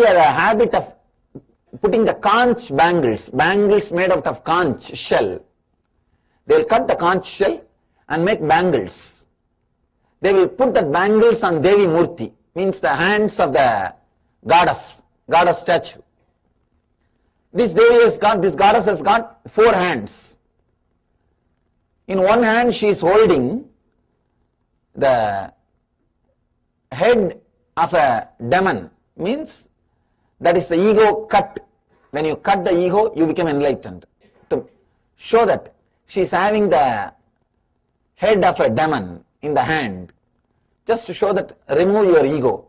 had a habit of putting the conch bangles made out of conch shell. They will cut the conch shell and make bangles. They will put the bangles on Devi Murti, means the hands of the goddess statue. This goddess has got 4 hands. In one hand she is holding the head of a demon, means that is the ego cut. When you cut the ego, you become enlightened. To show that she is having the head of a demon in the hand, just to show that remove your ego,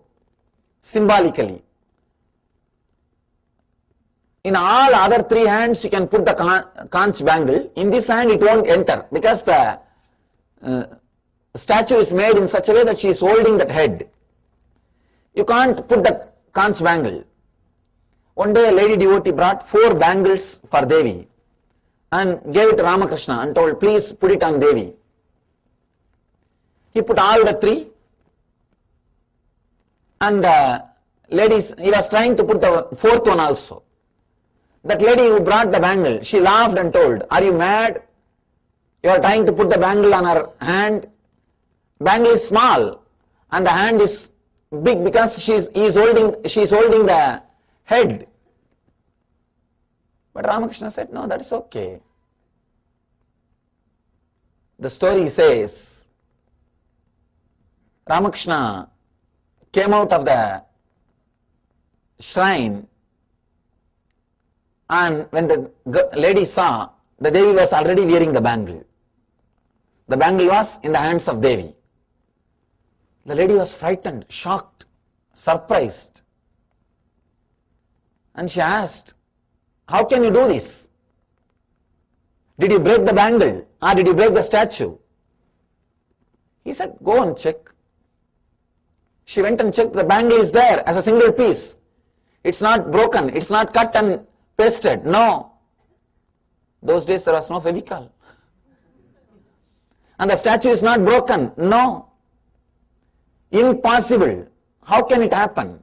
symbolically. In all other 3 hands you can put the conch bangle. In this hand it won't enter, because the statue is made in such a way that she is holding that head. You can't put the conch bangle. One day a lady devotee brought 4 bangles for Devi and gave it to Ramakrishna and told, please put it on Devi. He put all the 3, and he was trying to put the 4th one also. That lady who brought the bangle, she laughed and told, are you mad? You are trying to put the bangle on her hand. Bangle is small and the hand is big because she is holding the head. But Ramakrishna said, no, that is okay. The story says, Ramakrishna came out of the shrine, and when the lady saw, the Devi was already wearing the bangle. The bangle was in the hands of Devi. The lady was frightened, shocked, surprised. And she asked, how can you do this? Did you break the bangle or did you break the statue? He said, go and check. She went and checked. The bangle is there as a single piece. It's not broken. It's not cut and pasted. No. Those days there was no Fevicol. And the statue is not broken. No. Impossible. How can it happen?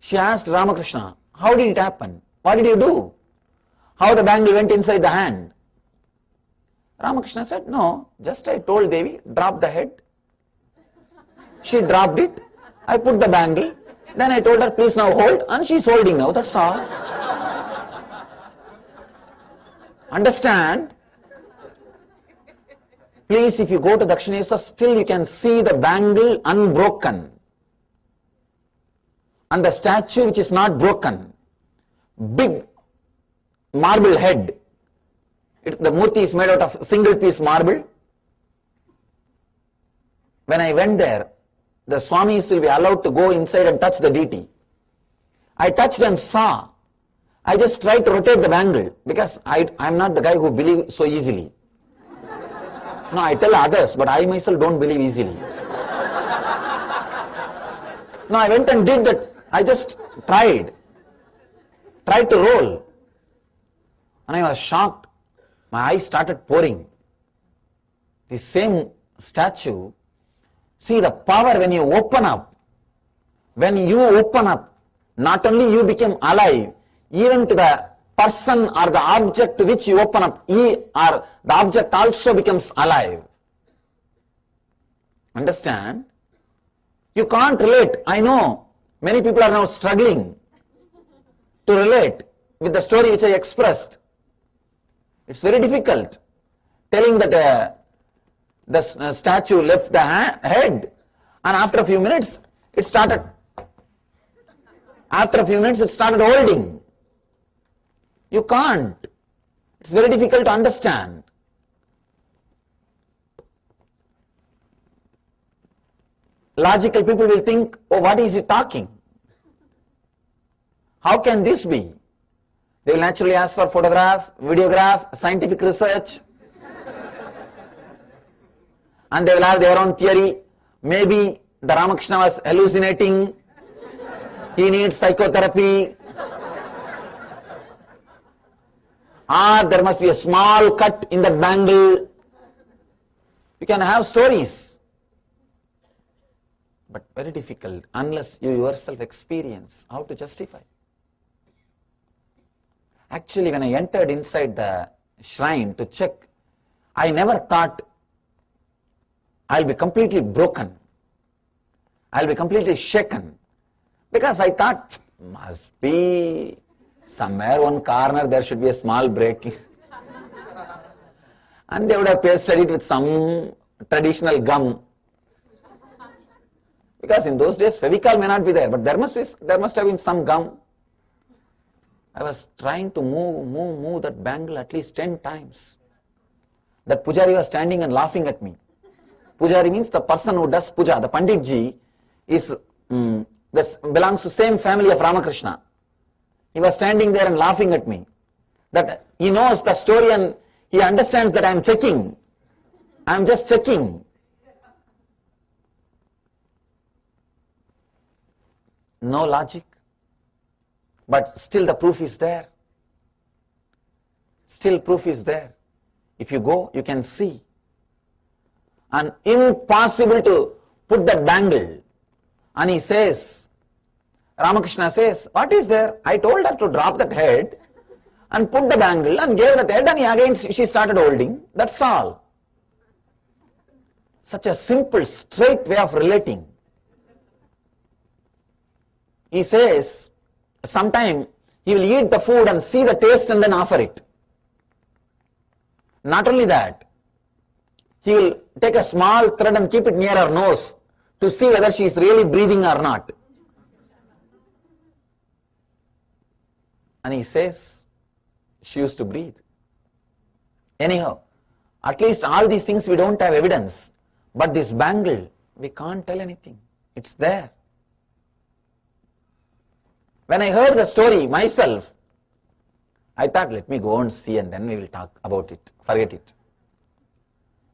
She asked Ramakrishna, how did it happen? What did you do? How the bangle went inside the hand? Ramakrishna said, no, just I told Devi, drop the head. She dropped it. I put the bangle. Then I told her, please now hold. And she's holding now, that's all. Understand? Please, if you go to Dakshineshwar, still you can see the bangle unbroken. And the statue which is not broken. Big marble head. The murti is made out of single piece marble. When I went there, the Swamis will be allowed to go inside and touch the deity. I touched and saw. I just tried to rotate the bangle because I'm not the guy who believes so easily. No, I tell others, but I myself don't believe easily. No, I went and did that. I just tried to roll. And I was shocked. My eyes started pouring. The same statue, see the power when you open up. When you open up, not only you become alive, even to the person or the object to which you open up, the object also becomes alive. Understand? You can't relate. I know many people are now struggling to relate with the story which I expressed. It's very difficult telling that the statue left the head, and after a few minutes it started holding. You can't. It's very difficult to understand. Logical people will think, oh, what is he talking? How can this be? They will naturally ask for photograph, videograph, scientific research. And they will have their own theory. Maybe the Ramakrishna was hallucinating. He needs psychotherapy. Or there must be a small cut in that bangle. You can have stories. but very difficult unless you yourself experience how to justify. Actually, when I entered inside the shrine to check, I never thought I'll be completely broken. I'll be completely shaken. Because I thought, must be somewhere one corner there should be a small break. And they would have pasted it with some traditional gum. Because in those days, Fevicol may not be there, but there must have been some gum. I was trying to move that bangle at least 10 times. That Pujari was standing and laughing at me. Pujari means the person who does puja. The Panditji is belongs to same family of Ramakrishna. He was standing there and laughing at me. That he knows the story and he understands that I am checking. I am just checking. No logic. But still the proof is there. Still proof is there. If you go, you can see. And impossible to put that bangle. And he says, Ramakrishna says, what is there? I told her to drop that head and put the bangle and gave that head and she started holding. That's all. Such a simple, straight way of relating. He says, sometime he will eat the food and see the taste and then offer it. Not only that, he will take a small thread and keep it near her nose to see whether she is really breathing or not. And he says, she used to breathe. Anyhow, at least all these things we don't have evidence. But this bangle, we can't tell anything. It's there. When I heard the story myself, I thought, let me go and see and then we will talk about it, forget it.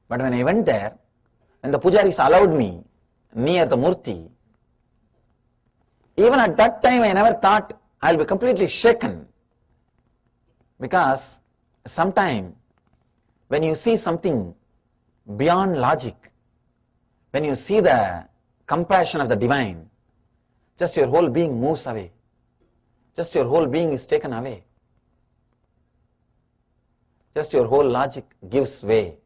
But when I went there, when the pujaris allowed me near the murti, even at that time I never thought I'll be completely shaken. Because sometime when you see something beyond logic, when you see the compassion of the divine, just your whole being moves away. Just your whole being is taken away. Just your whole logic gives way.